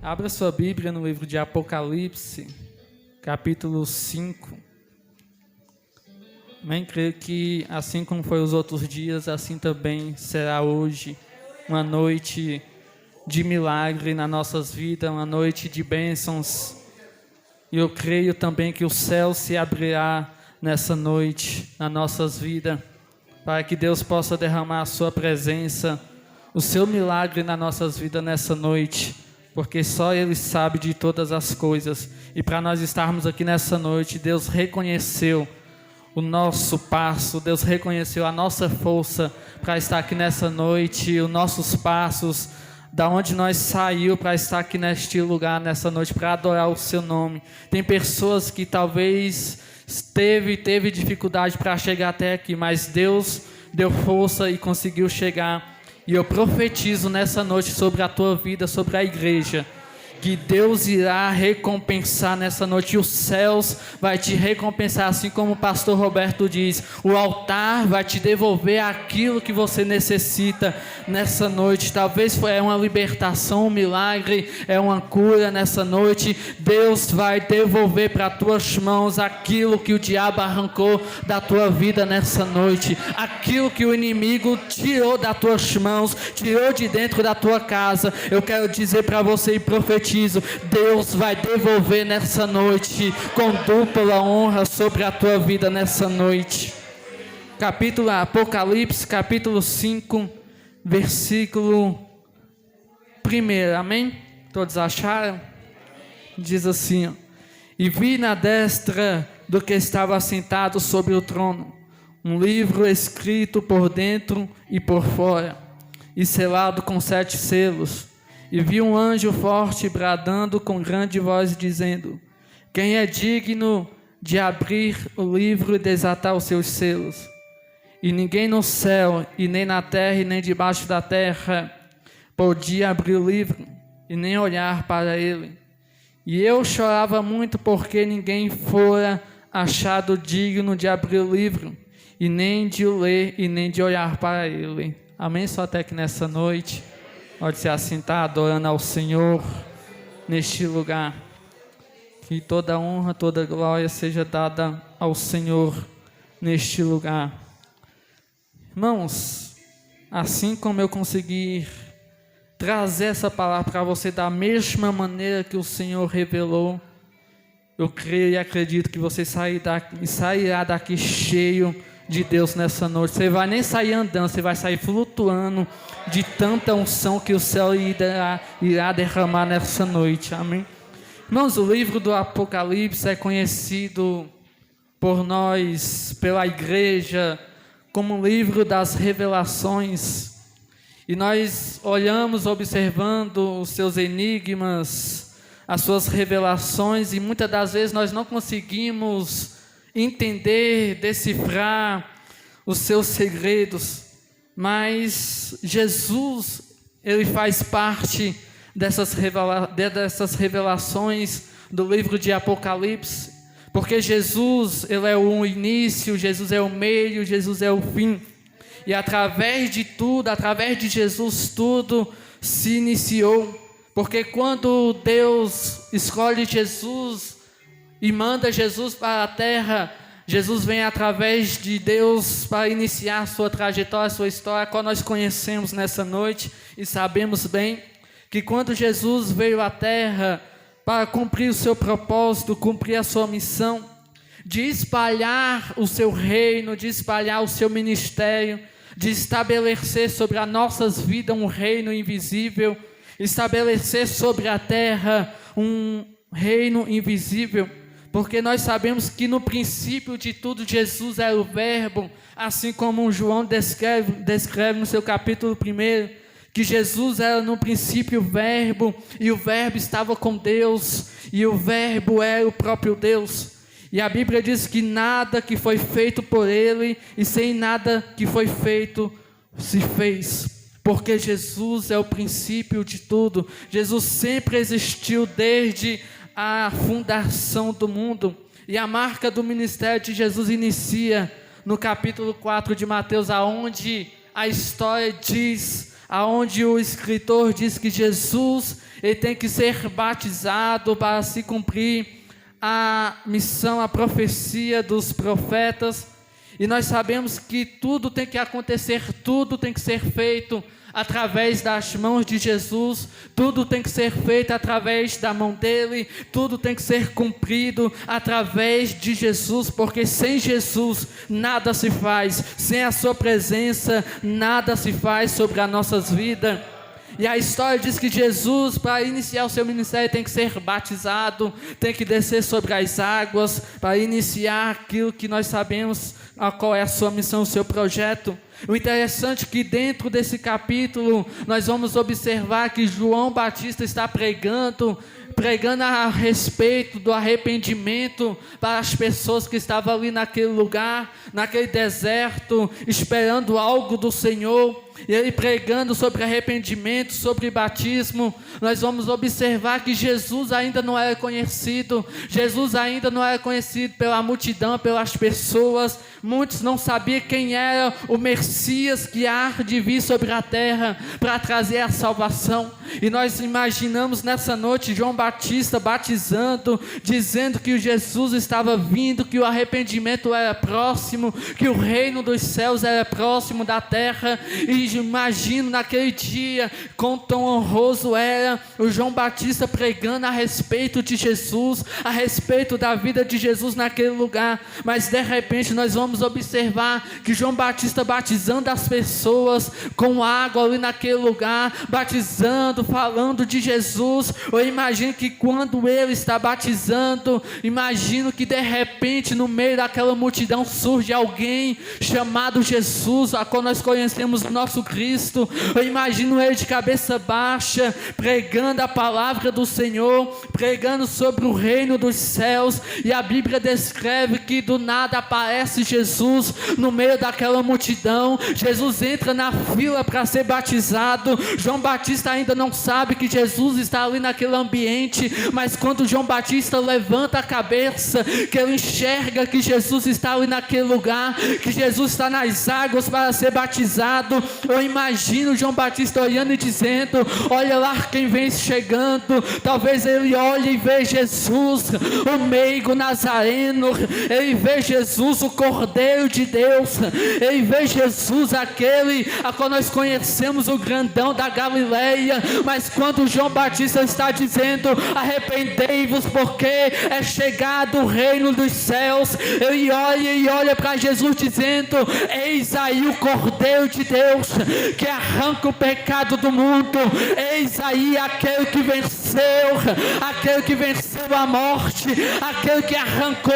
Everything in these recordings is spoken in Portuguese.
Abra sua Bíblia no livro de Apocalipse, capítulo 5. Amém? Creio que assim como foi os outros dias, assim também será hoje uma noite de milagre nas nossas vidas, uma noite de bênçãos. E eu creio também que o céu se abrirá nessa noite, nas nossas vidas, para que Deus possa derramar a sua presença, o seu milagre nas nossas vidas nessa noite, porque só Ele sabe de todas as coisas. E para nós estarmos aqui nessa noite, Deus reconheceu o nosso passo, Deus reconheceu a nossa força para estar aqui nessa noite, os nossos passos, da onde nós saiu para estar aqui neste lugar, nessa noite, para adorar o seu nome. Tem pessoas que talvez teve dificuldade para chegar até aqui, mas Deus deu força e conseguiu chegar. E eu profetizo nessa noite sobre a tua vida, sobre a igreja, que Deus irá recompensar nessa noite, e os céus vai te recompensar, assim como o pastor Roberto diz, o altar vai te devolver aquilo que você necessita nessa noite. Talvez é uma libertação, um milagre, é uma cura nessa noite. Deus vai devolver para tuas mãos aquilo que o diabo arrancou da tua vida nessa noite, aquilo que o inimigo tirou das tuas mãos, tirou de dentro da tua casa. Eu quero dizer para você e profetizar: Deus vai devolver nessa noite com dupla honra sobre a tua vida nessa noite. Apocalipse, capítulo 5, versículo 1, amém? Todos acharam? Diz assim: e vi na destra do que estava assentado sobre o trono um livro escrito por dentro e por fora, e selado com 7 selos. E vi um anjo forte bradando com grande voz, dizendo: quem é digno de abrir o livro e desatar os seus selos? E ninguém no céu, e nem na terra, e nem debaixo da terra, podia abrir o livro, e nem olhar para ele. E eu chorava muito, porque ninguém fora achado digno de abrir o livro, e nem de o ler, e nem de olhar para ele. Amém? Só até que nessa noite pode se assentar adorando ao Senhor neste lugar. Que toda honra, toda glória seja dada ao Senhor neste lugar. Irmãos, assim como eu conseguir trazer essa palavra para você da mesma maneira que o Senhor revelou, eu creio e acredito que você sairá daqui cheio de Deus nessa noite. Você vai nem sair andando, você vai sair flutuando de tanta unção que o céu irá derramar nessa noite, amém? Irmãos, o livro do Apocalipse é conhecido por nós, pela igreja, como um livro das revelações, e nós olhamos observando os seus enigmas, as suas revelações, e muitas das vezes nós não conseguimos entender, decifrar os seus segredos, mas Jesus, Ele faz parte dessas revelações do livro de Apocalipse, porque Jesus, Ele é o início, Jesus é o meio, Jesus é o fim, e através de tudo, através de Jesus, tudo se iniciou, porque quando Deus escolhe Jesus e manda Jesus para a terra, Jesus vem através de Deus para iniciar a sua trajetória, a sua história, a qual nós conhecemos nessa noite, e sabemos bem que quando Jesus veio à terra para cumprir o seu propósito, cumprir a sua missão, de espalhar o seu reino, de espalhar o seu ministério, de estabelecer sobre as nossas vidas um reino invisível, estabelecer sobre a terra um reino invisível, porque nós sabemos que no princípio de tudo Jesus era o verbo, assim como João descreve no seu capítulo 1, que Jesus era no princípio o verbo, e o verbo estava com Deus, e o verbo era o próprio Deus. E a Bíblia diz que nada que foi feito por ele, e sem nada que foi feito se fez, porque Jesus é o princípio de tudo. Jesus sempre existiu desde a fundação do mundo, e a marca do ministério de Jesus inicia no capítulo 4 de Mateus, aonde a história diz aonde o escritor diz que Jesus ele tem que ser batizado para se cumprir a missão, a profecia dos profetas. E nós sabemos que tudo tem que acontecer, tudo tem que ser feito através das mãos de Jesus, tudo tem que ser feito através da mão dele, tudo tem que ser cumprido através de Jesus, porque sem Jesus nada se faz, sem a sua presença nada se faz sobre as nossas vidas. E a história diz que Jesus, para iniciar o seu ministério, tem que ser batizado, tem que descer sobre as águas, para iniciar aquilo que nós sabemos, qual é a sua missão, o seu projeto. O interessante é que dentro desse capítulo, nós vamos observar que João Batista está pregando a respeito do arrependimento para as pessoas que estavam ali naquele lugar, naquele deserto, esperando algo do Senhor. E ele pregando sobre arrependimento, sobre batismo. Nós vamos observar que Jesus ainda não era conhecido. Jesus ainda não era conhecido pela multidão, pelas pessoas. Muitos não sabiam quem era o Messias que há de vir sobre a terra para trazer a salvação. E nós imaginamos nessa noite João Batista batizando, dizendo que o Jesus estava vindo, que o arrependimento era próximo, que o reino dos céus era próximo da terra. E imagino naquele dia quão tão honroso era o João Batista pregando a respeito de Jesus, a respeito da vida de Jesus naquele lugar. Mas de repente nós vamos observar que João Batista batizando as pessoas com água ali naquele lugar, batizando, falando de Jesus. Eu imagino que quando ele está batizando, imagino que de repente no meio daquela multidão surge alguém chamado Jesus, a qual nós conhecemos o nosso Cristo. Eu imagino ele de cabeça baixa, pregando a palavra do Senhor, pregando sobre o reino dos céus. E a Bíblia descreve que do nada aparece Jesus no meio daquela multidão. Jesus entra na fila para ser batizado. João Batista ainda não sabe que Jesus está ali naquele ambiente, mas quando João Batista levanta a cabeça, que ele enxerga que Jesus está ali naquele lugar, que Jesus está nas águas para ser batizado, eu imagino João Batista olhando e dizendo: olha lá quem vem chegando. Talvez ele olhe e vê Jesus, o meigo nazareno. Ele vê Jesus, o Cordeiro de Deus. Ele vê Jesus, aquele a qual nós conhecemos, o grandão da Galileia. Mas quando João Batista está dizendo: arrependei-vos, porque é chegado o reino dos céus, ele olha para Jesus dizendo: eis aí o Cordeiro de Deus que arranca o pecado do mundo. Eis aí aquele que venceu a morte, aquele que arrancou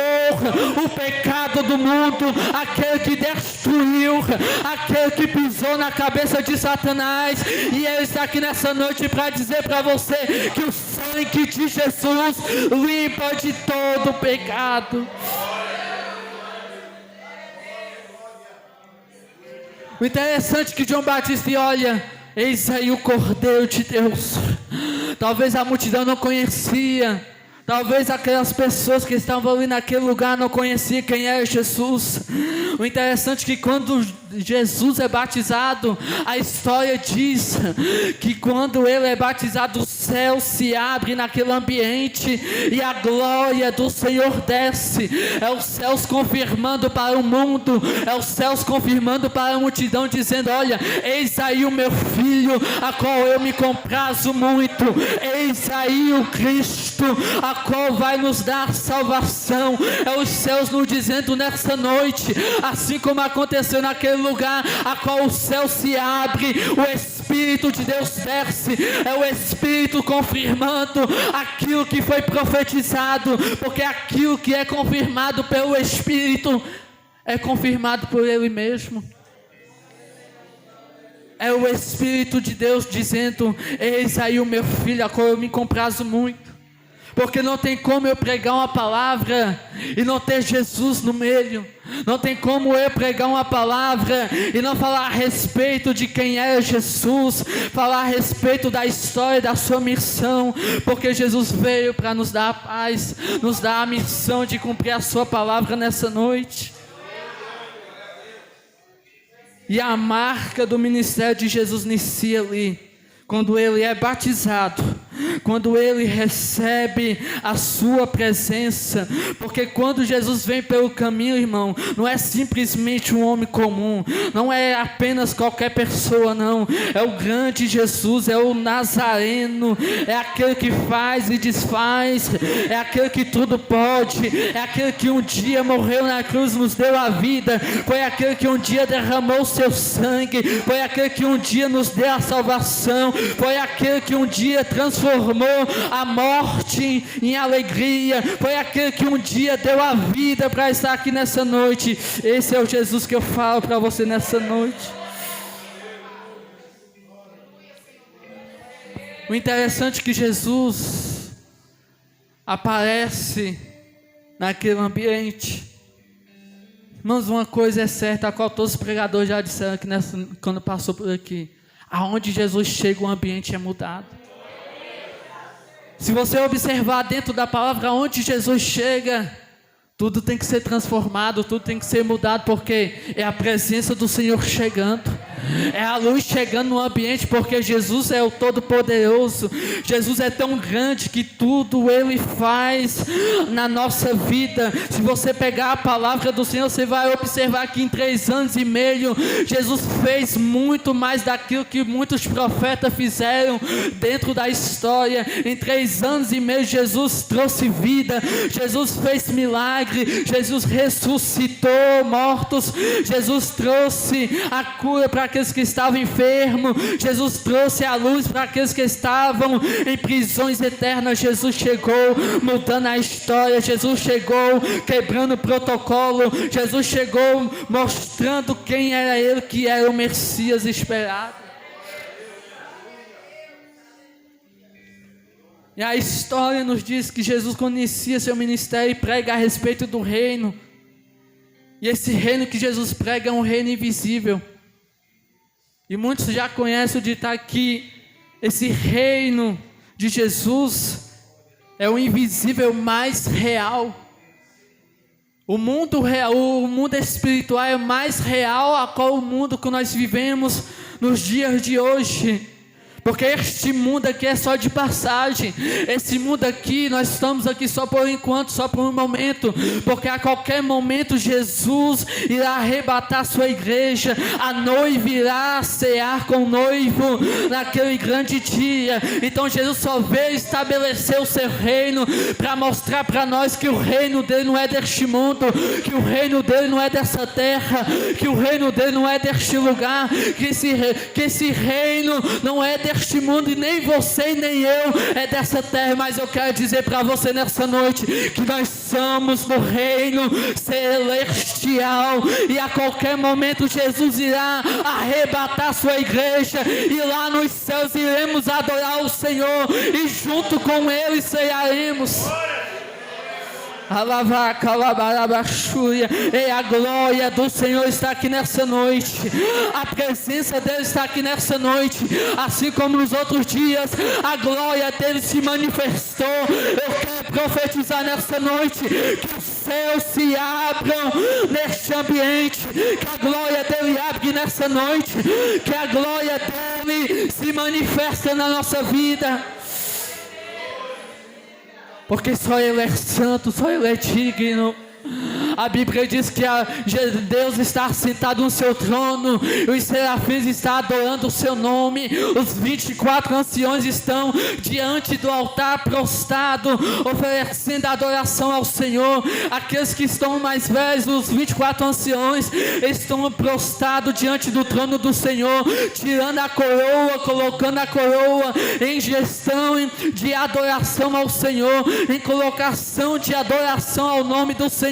o pecado do mundo, aquele que destruiu, aquele que pisou na cabeça de Satanás. E ele está aqui nessa noite para dizer para você que o sangue de Jesus limpa de todo o pecado. O interessante é que João Batista olha: eis aí o Cordeiro de Deus. Talvez a multidão não conhecia, talvez aquelas pessoas que estavam ali naquele lugar não conheciam quem era Jesus. O interessante é que quando Jesus é batizado, a história diz que quando ele é batizado, o céu se abre naquele ambiente e a glória do Senhor desce. É os céus confirmando para o mundo, é os céus confirmando para a multidão, dizendo: olha, eis aí o meu filho, a qual eu me comprazo muito. Eis aí o Cristo, a qual vai nos dar salvação. É os céus nos dizendo nessa noite, assim como aconteceu naquele lugar, a qual o céu se abre, o Espírito de Deus desce. É o Espírito confirmando aquilo que foi profetizado, porque aquilo que é confirmado pelo Espírito é confirmado por Ele mesmo. É o Espírito de Deus dizendo: eis aí o meu filho, a qual eu me comprazo muito. Porque não tem como eu pregar uma palavra e não ter Jesus no meio. Não tem como eu pregar uma palavra e não falar a respeito de quem é Jesus, falar a respeito da história da sua missão, porque Jesus veio para nos dar a paz, nos dar a missão de cumprir a sua palavra nessa noite. E a marca do ministério de Jesus inicia ali, quando ele é batizado, quando ele recebe a sua presença. Porque quando Jesus vem pelo caminho, irmão, não é simplesmente um homem comum, não é apenas qualquer pessoa, não. É o grande Jesus, é o Nazareno, é aquele que faz e desfaz, é aquele que tudo pode, é aquele que um dia morreu na cruz, nos deu a vida, foi aquele que um dia derramou o seu sangue, foi aquele que um dia nos deu a salvação, foi aquele que um dia transformou a morte em alegria, foi aquele que um dia deu a vida para estar aqui nessa noite. Esse é o Jesus que eu falo para você nessa noite. O interessante é que Jesus aparece naquele ambiente. Irmãos, uma coisa é certa, a qual todos os pregadores já disseram aqui quando passou por aqui: aonde Jesus chega, o ambiente é mudado. Se você observar dentro da palavra, onde Jesus chega, tudo tem que ser transformado, tudo tem que ser mudado, porque é a presença do Senhor chegando, é a luz chegando no ambiente, porque Jesus é o Todo-Poderoso. Jesus é tão grande que tudo Ele faz na nossa vida. Se você pegar a palavra do Senhor, você vai observar que em 3 anos e meio, Jesus fez muito mais daquilo que muitos profetas fizeram dentro da história. Em 3 anos e meio, Jesus trouxe vida, Jesus fez milagre, Jesus ressuscitou mortos, Jesus trouxe a cura para aqueles que estavam enfermos, Jesus trouxe a luz para aqueles que estavam em prisões eternas. Jesus chegou mudando a história, Jesus chegou quebrando o protocolo, Jesus chegou mostrando quem era Ele, que era o Messias esperado. E a história nos diz que Jesus, quando inicia seu ministério, prega a respeito do reino, e esse reino que Jesus prega é um reino invisível. E muitos já conhecem o ditado que esse reino de Jesus é o invisível mais real. O mundo real, o mundo espiritual é mais real a qual o mundo que nós vivemos nos dias de hoje. Porque este mundo aqui é só de passagem. Esse mundo aqui, nós estamos aqui só por enquanto, só por um momento. Porque a qualquer momento Jesus irá arrebatar sua igreja. A noiva irá cear com o noivo naquele grande dia. Então Jesus só veio estabelecer o seu reino para mostrar para nós que o reino dele não é deste mundo, que o reino dele não é dessa terra, que o reino dele não é deste lugar, que esse reino não é deste mundo, e nem você e nem eu é dessa terra. Mas eu quero dizer para você nessa noite que nós somos do reino celestial, e a qualquer momento Jesus irá arrebatar sua igreja, e lá nos céus iremos adorar o Senhor, e junto com Ele cearemos. E a glória do Senhor está aqui nessa noite, a presença dele está aqui nessa noite, assim como nos outros dias a glória dele se manifestou. Eu quero profetizar nessa noite que os céus se abram neste ambiente, que a glória dele abre nessa noite, que a glória dele se manifesta na nossa vida. Porque só Ele é santo, só Ele é digno. A Bíblia diz que Deus está sentado no seu trono, e os serafins estão adorando o seu nome. Os 24 anciões estão diante do altar prostrado, oferecendo adoração ao Senhor. Aqueles que estão mais velhos, os 24 anciões, estão prostrados diante do trono do Senhor, tirando a coroa, colocando a coroa em gestão de adoração ao Senhor, em colocação de adoração ao nome do Senhor,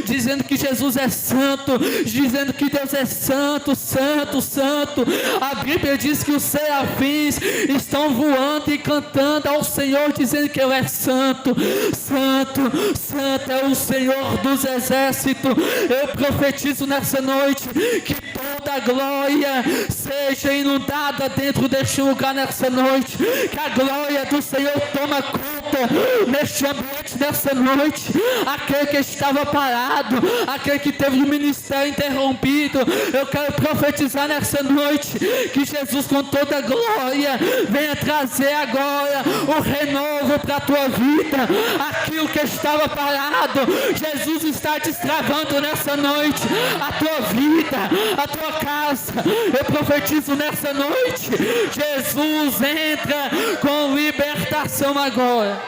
dizendo que Jesus é santo, dizendo que Deus é santo, santo, santo. A Bíblia diz que os serafins estão voando e cantando ao Senhor, dizendo que Ele é santo, santo, santo é o Senhor dos exércitos. Eu profetizo nessa noite que toda glória seja inundada dentro deste lugar nessa noite, que a glória do Senhor toma conta volta neste ambiente nessa noite. Aquele que estava parado, aquele que teve o ministério interrompido, eu quero profetizar nessa noite que Jesus, com toda a glória, venha trazer agora o renovo para a tua vida. Aquilo que estava parado, Jesus está destravando nessa noite a tua vida, a tua casa. Eu profetizo nessa noite, Jesus entra com libertação agora.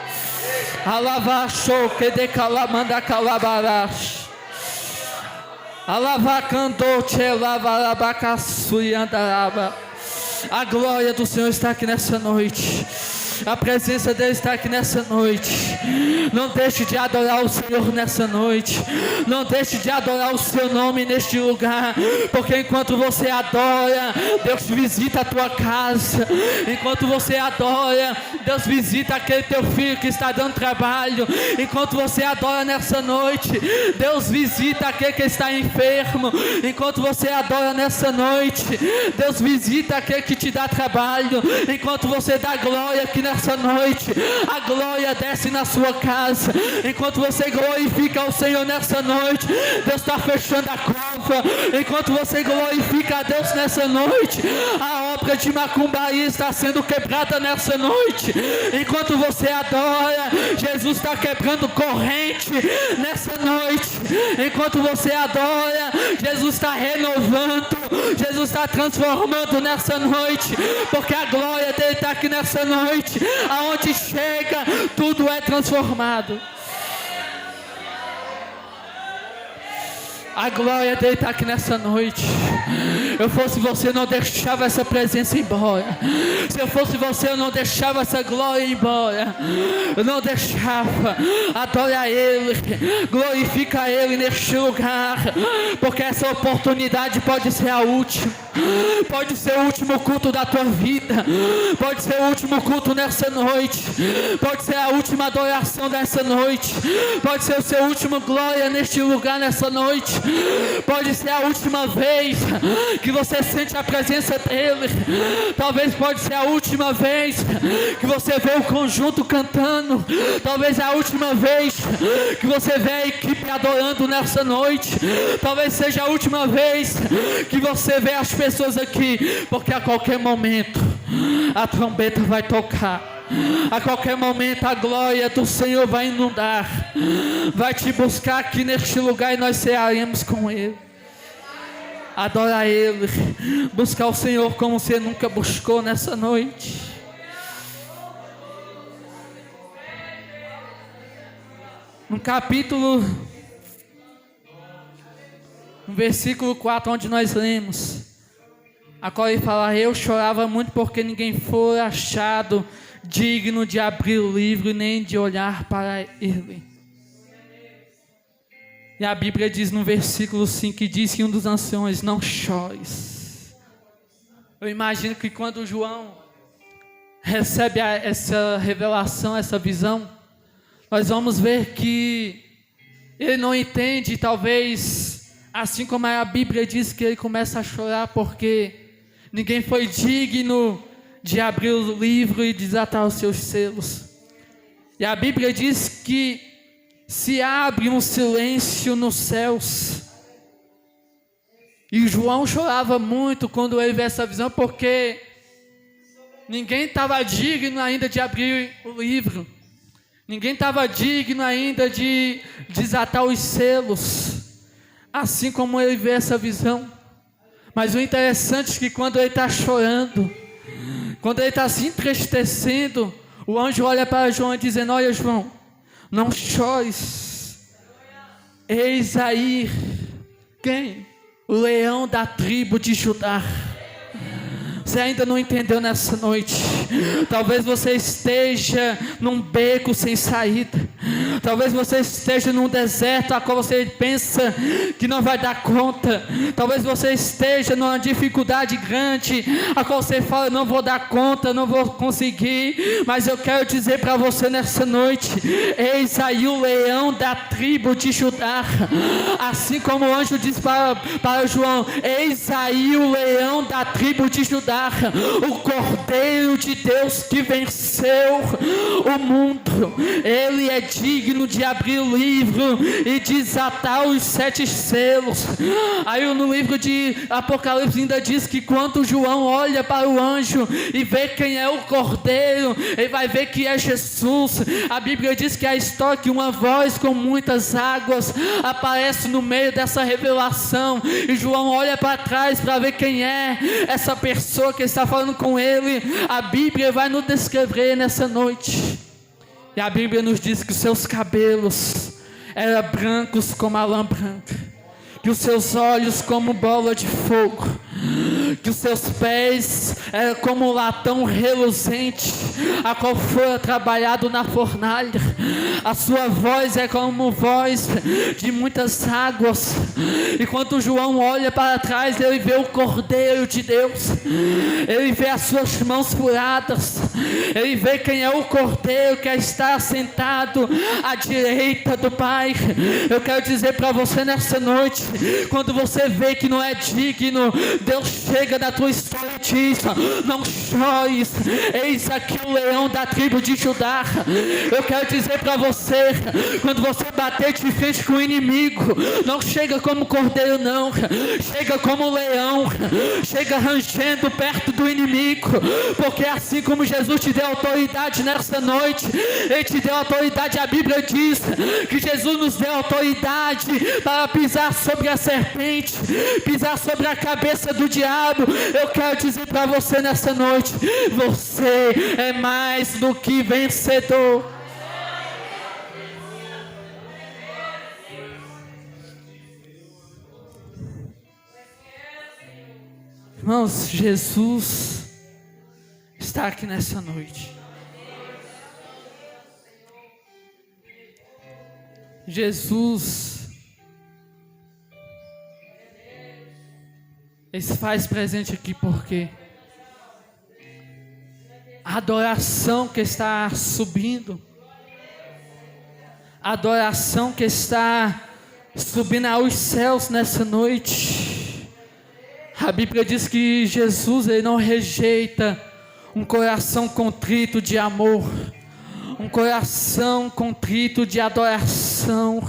Alavachou que de calamanda calabarash. Alavacandou te lavarabacaçuiandaraba. A glória do Senhor está aqui nessa noite. A presença dele está aqui nessa noite. Não deixe de adorar o Senhor nessa noite. Não deixe de adorar o seu nome neste lugar. Porque enquanto você adora, Deus visita a tua casa. Enquanto você adora, Deus visita aquele teu filho que está dando trabalho. Enquanto você adora nessa noite, Deus visita aquele que está enfermo. Enquanto você adora nessa noite, Deus visita aquele que te dá trabalho. Enquanto você dá glória aqui nessa noite, a glória desce na sua casa. Enquanto você glorifica o Senhor nessa noite, Deus está fechando a cova. Enquanto você glorifica a Deus nessa noite, a obra de macumbaria está sendo quebrada nessa noite. Enquanto você adora, Jesus está quebrando corrente nessa noite. Enquanto você adora, Jesus está renovando, Jesus está transformando nessa noite, porque a glória dele está aqui nessa noite. Aonde chega, tudo é transformado. A glória dele está aqui nessa noite. Eu fosse você, não deixava essa presença embora. Se eu fosse você, eu não deixava essa glória embora. Eu não deixava. Adora a Ele, glorifica a Ele neste lugar, porque essa oportunidade pode ser a última. Pode ser o último culto da tua vida. Pode ser o último culto nessa noite. Pode ser a última adoração dessa noite. Pode ser o seu último glória neste lugar nessa noite. Pode ser a última vez que você sente a presença dele. Talvez pode ser a última vez que você vê o conjunto cantando. Talvez é a última vez que você vê a equipe adorando nessa noite. Talvez seja a última vez que você vê as pessoas aqui, porque a qualquer momento a trombeta vai tocar. A qualquer momento a glória do Senhor vai inundar, vai te buscar aqui neste lugar e nós cearemos com Ele. Adora Ele, buscar o Senhor como você nunca buscou nessa noite. No capítulo, no versículo 4, onde nós lemos, a qual ele fala: eu chorava muito porque ninguém foi achado digno de abrir o livro nem de olhar para ele. E a Bíblia diz no versículo 5, que disse um dos anciões: não chores. Eu imagino que quando João recebe essa revelação, essa visão, nós vamos ver que ele não entende, talvez, assim como a Bíblia diz, que ele começa a chorar porque ninguém foi digno de abrir o livro e desatar os seus selos. E a Bíblia diz que se abre um silêncio nos céus. E João chorava muito quando ele vê essa visão, porque ninguém estava digno ainda de abrir o livro. Ninguém estava digno ainda de desatar os selos, assim como ele vê essa visão. Mas o interessante é que quando ele está chorando, quando ele está se entristecendo, o anjo olha para João dizendo: olha, João, não chores. Eis aí quem? O leão da tribo de Judá. Você ainda não entendeu nessa noite. Talvez você esteja num beco sem saída. Talvez você esteja num deserto a qual você pensa que não vai dar conta. Talvez você esteja numa dificuldade grande a qual você fala, não vou dar conta, não vou conseguir. Mas eu quero dizer para você nessa noite, eis aí o leão da tribo de Judá. Assim como o anjo diz para João, eis aí o leão da tribo de Judá, o Cordeiro de Deus que venceu o mundo. Ele é digno de abrir o livro e desatar os 7 selos. Aí no livro de Apocalipse ainda diz que quando João olha para o anjo e vê quem é o Cordeiro, ele vai ver que é Jesus. A Bíblia diz que a história que uma voz com muitas águas aparece no meio dessa revelação, e João olha para trás para ver quem é essa pessoa que está falando com ele. A Bíblia vai nos descrever nessa noite, e a Bíblia nos diz que os seus cabelos eram brancos como a lã branca, que os seus olhos como bola de fogo, que os seus pés eram como um latão reluzente, a qual foi trabalhado na fornalha. A sua voz é como voz de muitas águas. E quando João olha para trás, ele vê o Cordeiro de Deus, ele vê as suas mãos furadas, ele vê quem é o Cordeiro que está sentado à direita do Pai. Eu quero dizer para você nessa noite, quando você vê que não é digno, Deus chega na tua história e diz, não chores, eis aqui o leão da tribo de Judá. Eu quero dizer para você, quando você bater de frente com o inimigo, não chega como cordeiro não, chega como leão, chega rangendo perto do inimigo, porque assim como Jesus te deu autoridade nessa noite, Ele te deu autoridade. A Bíblia diz que Jesus nos deu autoridade para pisar sobre a serpente, pisar sobre a cabeça do diabo. Eu quero dizer para você nessa noite, você é mais do que vencedor. Irmãos, Jesus está aqui nessa noite. Jesus, Ele se faz presente aqui porque a adoração que está subindo, a adoração que está subindo aos céus nessa noite, a Bíblia diz que Jesus, Ele não rejeita um coração contrito de amor, um coração contrito de adoração.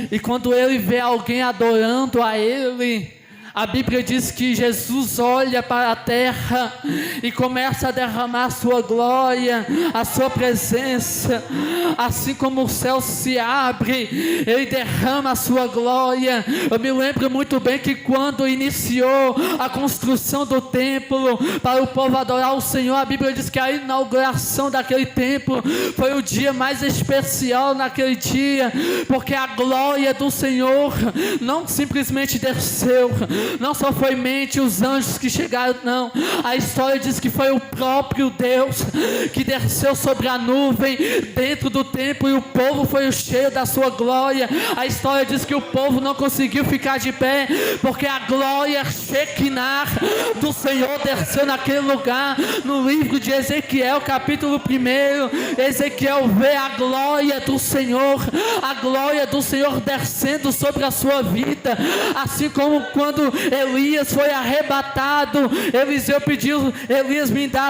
E quando Ele vê alguém adorando a Ele, a Bíblia diz que Jesus olha para a terra e começa a derramar a sua glória, a sua presença. Assim como o céu se abre, Ele derrama a sua glória. Eu me lembro muito bem que quando iniciou a construção do templo para o povo adorar o Senhor, a Bíblia diz que a inauguração daquele templo foi o dia mais especial naquele dia, porque a glória do Senhor não simplesmente desceu, não só foi mente os anjos que chegaram, não. A história diz que foi o próprio Deus que desceu sobre a nuvem dentro do templo, e o povo foi cheio da sua glória. A história diz que o povo não conseguiu ficar de pé, porque a glória Shekinah do Senhor desceu naquele lugar. No livro de Ezequiel, capítulo 1, Ezequiel vê a glória do Senhor, a glória do Senhor descendo sobre a sua vida. Assim como quando Elias foi arrebatado, Eliseu pediu: Elias, me dá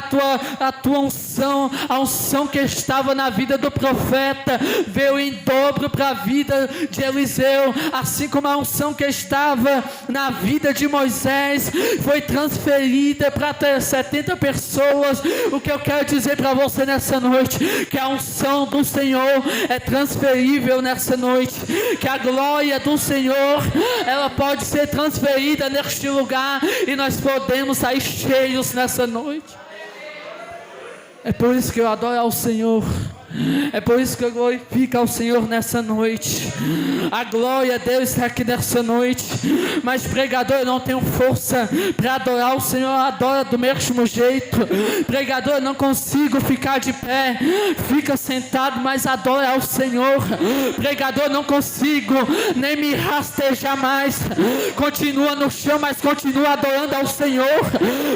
a tua unção. A unção que estava na vida do profeta veio em dobro para a vida de Eliseu. Assim como a unção que estava na vida de Moisés foi transferida para 70 pessoas. O que eu quero dizer para você nessa noite, que a unção do Senhor é transferível nessa noite, que a glória do Senhor, ela pode ser transferida neste lugar, e nós podemos sair cheios nessa noite. É por isso que eu adoro ao Senhor, É por isso que eu glorifico ao Senhor nessa noite. A glória a Deus está aqui nessa noite. Mas pregador, eu não tenho força para adorar o Senhor. Adora do mesmo jeito. Pregador, eu não consigo ficar de pé. Fica sentado, mas adora ao Senhor. Pregador, eu não consigo nem me rastejar mais. Continua no chão, mas continua adorando ao Senhor.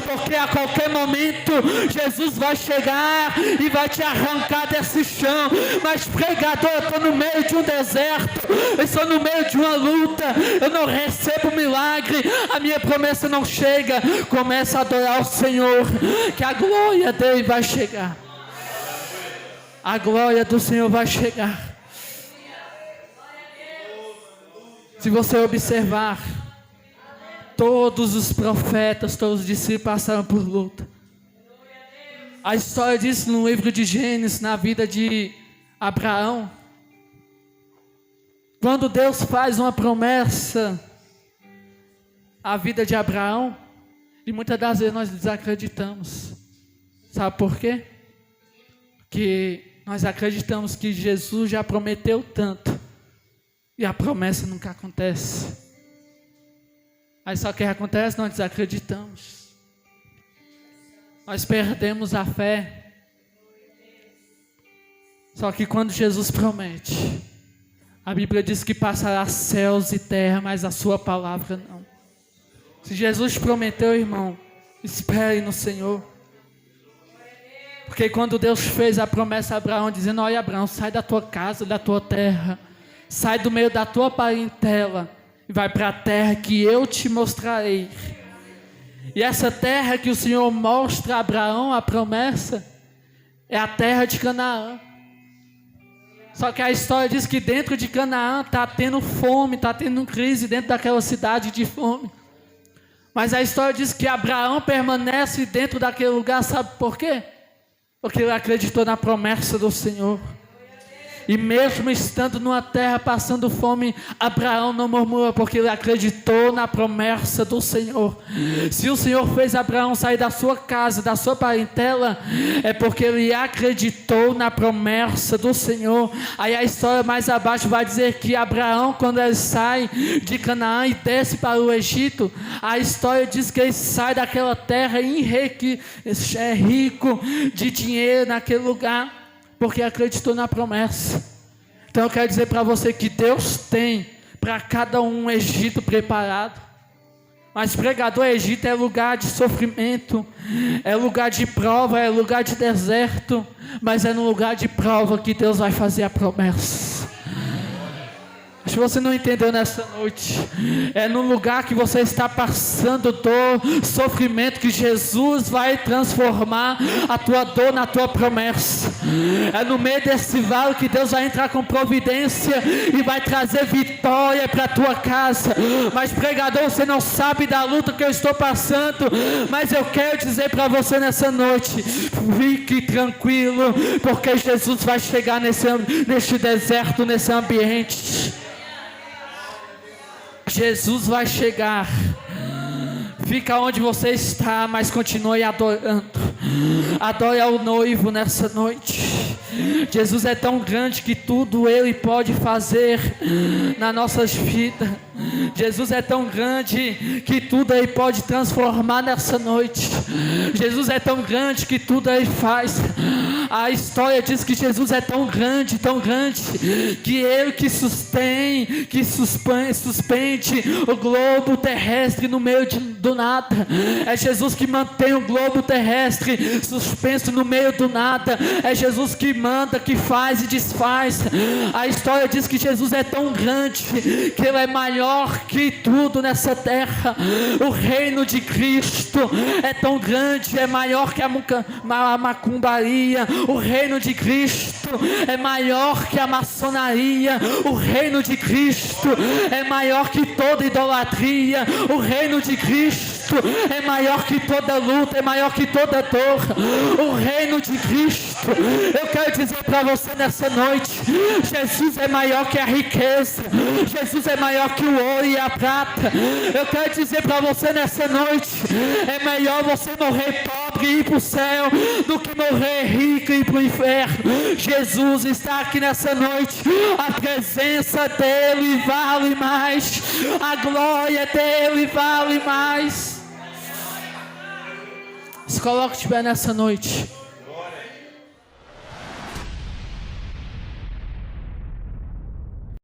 Porque a qualquer momento Jesus vai chegar e vai te arrancar desse chão. Mas pregador, eu estou no meio de um deserto, eu estou no meio de uma luta, eu não recebo milagre, a minha promessa não chega. Começa a adorar o Senhor, que a glória dele vai chegar. A glória do Senhor vai chegar. Se você observar, todos os profetas, todos os discípulos passaram por luta. A história diz no livro de Gênesis, na vida de Abraão, quando Deus faz uma promessa à vida de Abraão, e muitas das vezes nós desacreditamos. Sabe por quê? Porque nós acreditamos que Jesus já prometeu tanto, e a promessa nunca acontece. Aí só que acontece, nós desacreditamos. Nós perdemos a fé. Só que quando Jesus promete, a Bíblia diz que passará céus e terra, mas a sua palavra não. Se Jesus prometeu, irmão, espere no Senhor. Porque quando Deus fez a promessa a Abraão, dizendo: olha Abraão, sai da tua casa, da tua terra, sai do meio da tua parentela, e vai para a terra que eu te mostrarei. E essa terra que o Senhor mostra a Abraão, a promessa, é a terra de Canaã. Só que a história diz que dentro de Canaã está tendo fome, está tendo crise dentro daquela cidade de fome. Mas a história diz que Abraão permanece dentro daquele lugar, sabe por quê? Porque ele acreditou na promessa do Senhor. E mesmo estando numa terra passando fome, Abraão não murmura, porque ele acreditou na promessa do Senhor. Se o Senhor fez Abraão sair da sua casa, da sua parentela, é porque ele acreditou na promessa do Senhor. Aí a história mais abaixo vai dizer que Abraão, quando ele sai de Canaã e desce para o Egito, a história diz que ele sai daquela terra rico de dinheiro naquele lugar, porque acreditou na promessa. Então eu quero dizer para você que Deus tem para cada um Egito preparado. Mas pregador, Egito é lugar de sofrimento, é lugar de prova, é lugar de deserto, mas é no lugar de prova que Deus vai fazer a promessa. Se você não entendeu nessa noite, é no lugar que você está passando dor, sofrimento, que Jesus vai transformar a tua dor na tua promessa. É no meio desse vale que Deus vai entrar com providência e vai trazer vitória para a tua casa. Mas pregador, você não sabe da luta que eu estou passando, mas eu quero dizer para você nessa noite: fique tranquilo, porque Jesus vai chegar neste deserto, nesse ambiente. Jesus vai chegar. Fica onde você está, mas continue adorando. Adore ao noivo nessa noite. Jesus é tão grande que tudo Ele pode fazer nas nossas vidas. Jesus é tão grande que tudo Ele pode transformar nessa noite. Jesus é tão grande que tudo Ele faz. A história diz que Jesus é tão grande, que Ele que suspende o globo terrestre no meio do nada. É Jesus que mantém o globo terrestre suspenso no meio do nada. É Jesus que manda, que faz e desfaz. A história diz que Jesus é tão grande que Ele é maior que tudo nessa terra. O reino de Cristo é tão grande, é maior que a macumbaria. O reino de Cristo é maior que a maçonaria. O reino de Cristo é maior que toda idolatria. O reino de Cristo é maior que toda luta, é maior que toda dor. O reino de Cristo, eu quero dizer para você nessa noite: Jesus é maior que a riqueza, Jesus é maior que o ouro e a prata. Eu quero dizer para você nessa noite: é melhor você morrer pobre pobre e ir para o céu do que morrer rico e ir para o inferno. Jesus está aqui nessa noite. A presença dele vale mais. A glória dele vale mais. Se coloque de pé nessa noite.